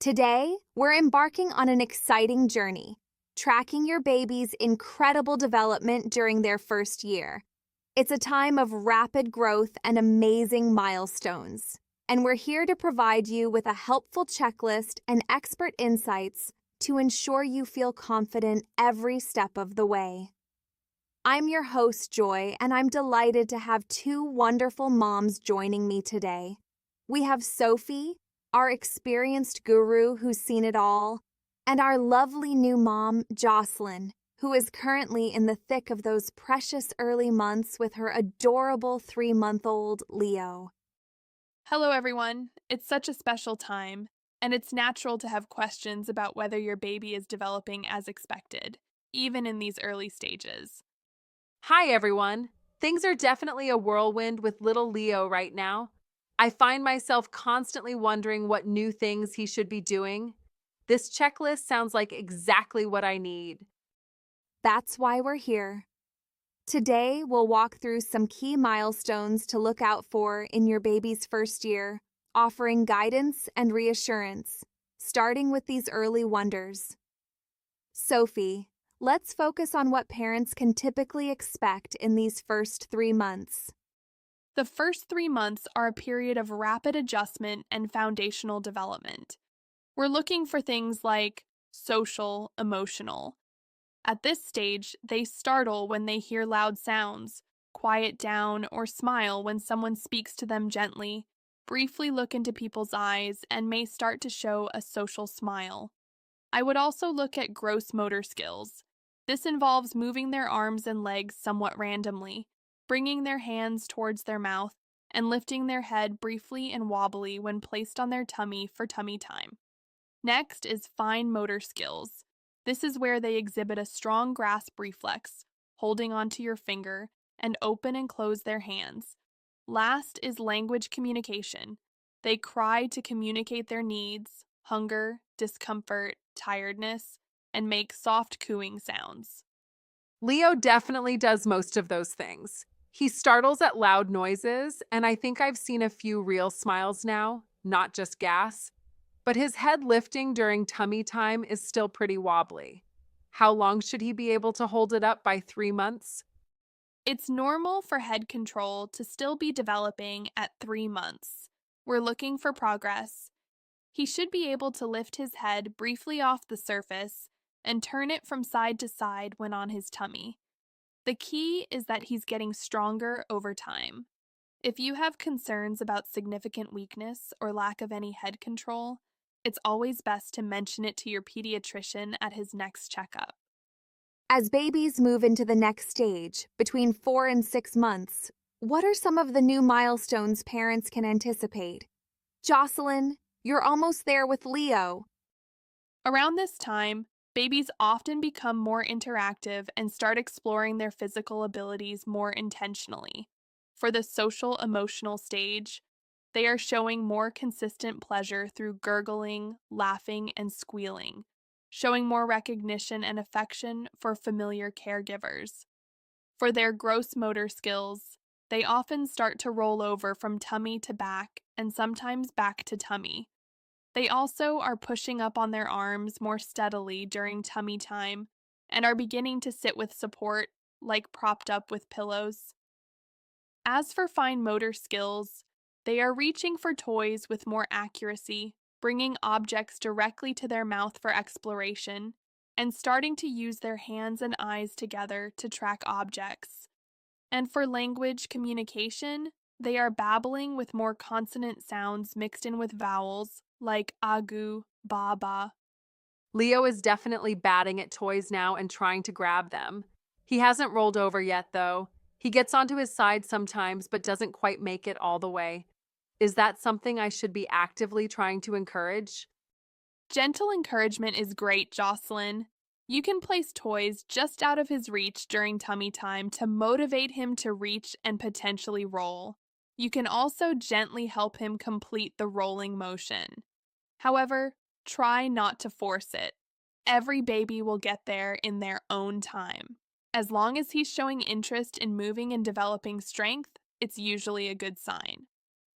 Today, we're embarking on an exciting journey, tracking your baby's incredible development during their first year. It's a time of rapid growth and amazing milestones, and we're here to provide you with a helpful checklist and expert insights to ensure you feel confident every step of the way. I'm your host, Joy, and I'm delighted to have two wonderful moms joining me today. We have Sophie, our experienced guru who's seen it all, and our lovely new mom, Jocelyn, who is currently in the thick of those precious early months with her adorable 3-month-old Leo. Hello, everyone. It's such a special time, and it's natural to have questions about whether your baby is developing as expected, even in these early stages. Hi, everyone. Things are definitely a whirlwind with little Leo right now. I find myself constantly wondering what new things he should be doing. This checklist sounds like exactly what I need. That's why we're here. Today, we'll walk through some key milestones to look out for in your baby's first year, offering guidance and reassurance, starting with these early wonders. Sophie, let's focus on what parents can typically expect in these first 3 months. The first 3 months are a period of rapid adjustment and foundational development. We're looking for things like social, emotional. At this stage, they startle when they hear loud sounds, quiet down, or smile when someone speaks to them gently, briefly look into people's eyes, and may start to show a social smile. I would also look at gross motor skills. This involves moving their arms and legs somewhat randomly, bringing their hands towards their mouth, and lifting their head briefly and wobbly when placed on their tummy for tummy time. Next is fine motor skills. This is where they exhibit a strong grasp reflex, holding onto your finger, and open and close their hands. Last is language communication. They cry to communicate their needs, hunger, discomfort, tiredness, and make soft cooing sounds. Leo definitely does most of those things. He startles at loud noises, and I think I've seen a few real smiles now, not just gas. But his head lifting during tummy time is still pretty wobbly. How long should he be able to hold it up by 3 months? It's normal for head control to still be developing at 3 months. We're looking for progress. He should be able to lift his head briefly off the surface and turn it from side to side when on his tummy. The key is that he's getting stronger over time. If you have concerns about significant weakness or lack of any head control, it's always best to mention it to your pediatrician at his next checkup. As babies move into the next stage, between 4 and 6 months, what are some of the new milestones parents can anticipate? Jocelyn, you're almost there with Leo. Around this time, babies often become more interactive and start exploring their physical abilities more intentionally. For the social emotional stage, they are showing more consistent pleasure through gurgling, laughing, and squealing, showing more recognition and affection for familiar caregivers. For their gross motor skills, they often start to roll over from tummy to back and sometimes back to tummy. They also are pushing up on their arms more steadily during tummy time and are beginning to sit with support, like propped up with pillows. As for fine motor skills, they are reaching for toys with more accuracy, bringing objects directly to their mouth for exploration, and starting to use their hands and eyes together to track objects. And for language communication, they are babbling with more consonant sounds mixed in with vowels, like agu, baba. Leo is definitely batting at toys now and trying to grab them. He hasn't rolled over yet, though. He gets onto his side sometimes, but doesn't quite make it all the way. Is that something I should be actively trying to encourage? Gentle encouragement is great, Jocelyn. You can place toys just out of his reach during tummy time to motivate him to reach and potentially roll. You can also gently help him complete the rolling motion. However, try not to force it. Every baby will get there in their own time. As long as he's showing interest in moving and developing strength, it's usually a good sign.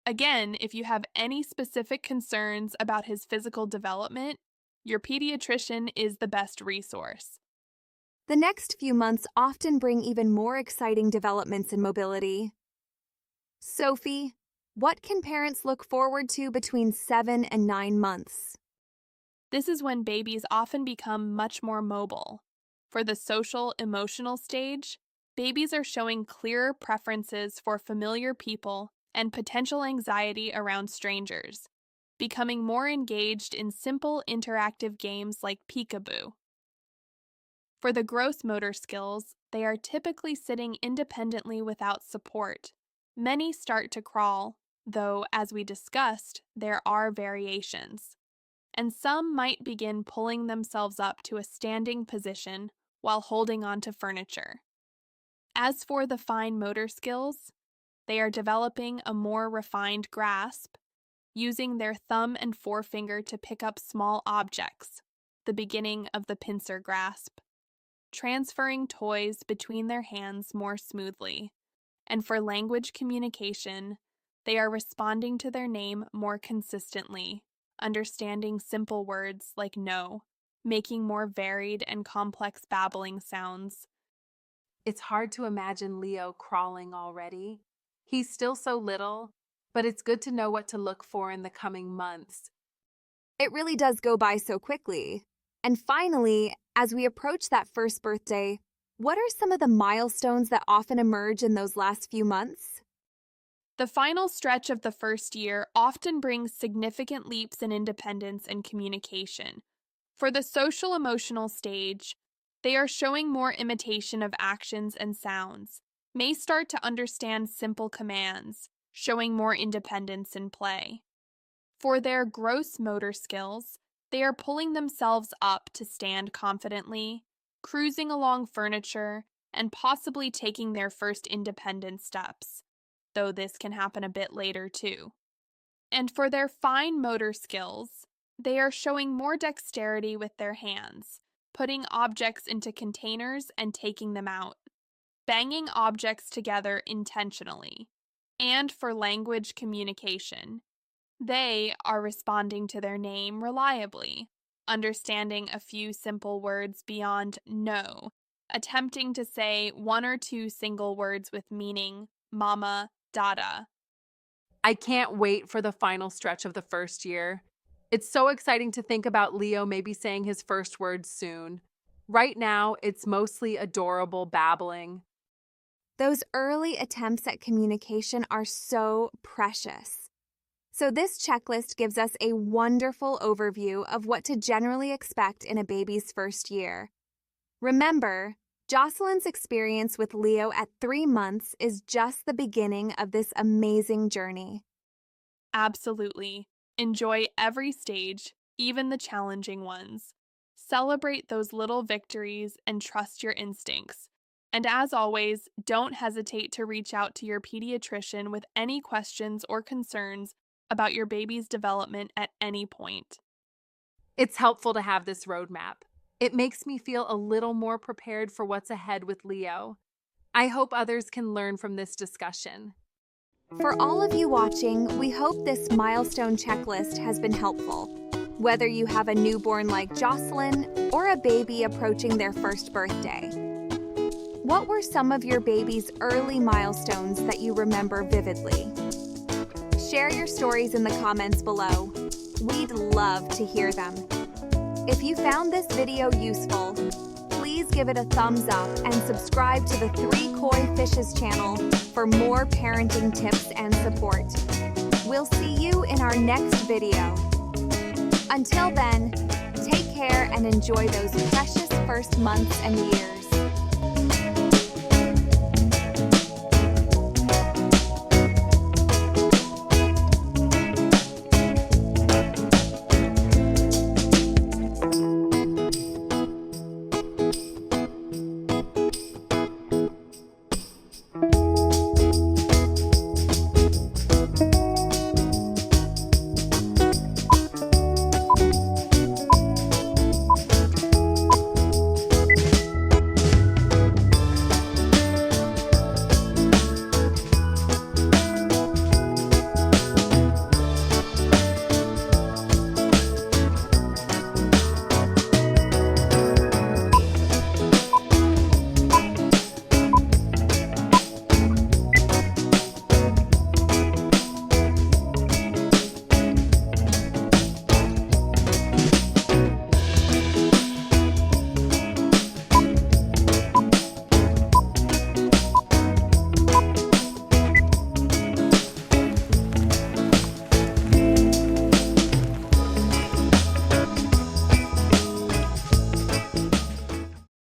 Again, if you have any specific concerns about his physical development, your pediatrician is the best resource. The next few months often bring even more exciting developments in mobility. Sophie, what can parents look forward to between 7 and 9 months? This is when babies often become much more mobile. For the social, emotional stage, babies are showing clearer preferences for familiar people and potential anxiety around strangers, becoming more engaged in simple interactive games like peekaboo. For the gross motor skills, they are typically sitting independently without support. Many start to crawl, though, as we discussed, there are variations. And some might begin pulling themselves up to a standing position while holding onto furniture. As for the fine motor skills, they are developing a more refined grasp, using their thumb and forefinger to pick up small objects, the beginning of the pincer grasp, transferring toys between their hands more smoothly. And for language communication, they are responding to their name more consistently, understanding simple words like no, making more varied and complex babbling sounds. It's hard to imagine Leo crawling already. He's still so little, but it's good to know what to look for in the coming months. It really does go by so quickly. And finally, as we approach that first birthday, what are some of the milestones that often emerge in those last few months? The final stretch of the first year often brings significant leaps in independence and communication. For the social emotional stage, they are showing more imitation of actions and sounds, may start to understand simple commands, showing more independence in play. For their gross motor skills, they are pulling themselves up to stand confidently, cruising along furniture, and possibly taking their first independent steps, though this can happen a bit later too. And for their fine motor skills, they are showing more dexterity with their hands, putting objects into containers and taking them out, banging objects together intentionally. And for language communication, they are responding to their name reliably, understanding a few simple words beyond no, attempting to say one or two single words with meaning, mama, dada. I can't wait for the final stretch of the first year. It's so exciting to think about Leo maybe saying his first words soon. Right now, it's mostly adorable babbling. Those early attempts at communication are so precious. So this checklist gives us a wonderful overview of what to generally expect in a baby's first year. Remember, Jocelyn's experience with Leo at 3 months is just the beginning of this amazing journey. Absolutely. Enjoy every stage, even the challenging ones. Celebrate those little victories and trust your instincts. And as always, don't hesitate to reach out to your pediatrician with any questions or concerns about your baby's development at any point. It's helpful to have this roadmap. It makes me feel a little more prepared for what's ahead with Leo. I hope others can learn from this discussion. For all of you watching, we hope this milestone checklist has been helpful. Whether you have a newborn like Jocelyn or a baby approaching their first birthday. What were some of your baby's early milestones that you remember vividly? Share your stories in the comments below. We'd love to hear them. If you found this video useful, please give it a thumbs up and subscribe to the 3 Koi Fishes channel for more parenting tips and support. We'll see you in our next video. Until then, take care and enjoy those precious first months and years.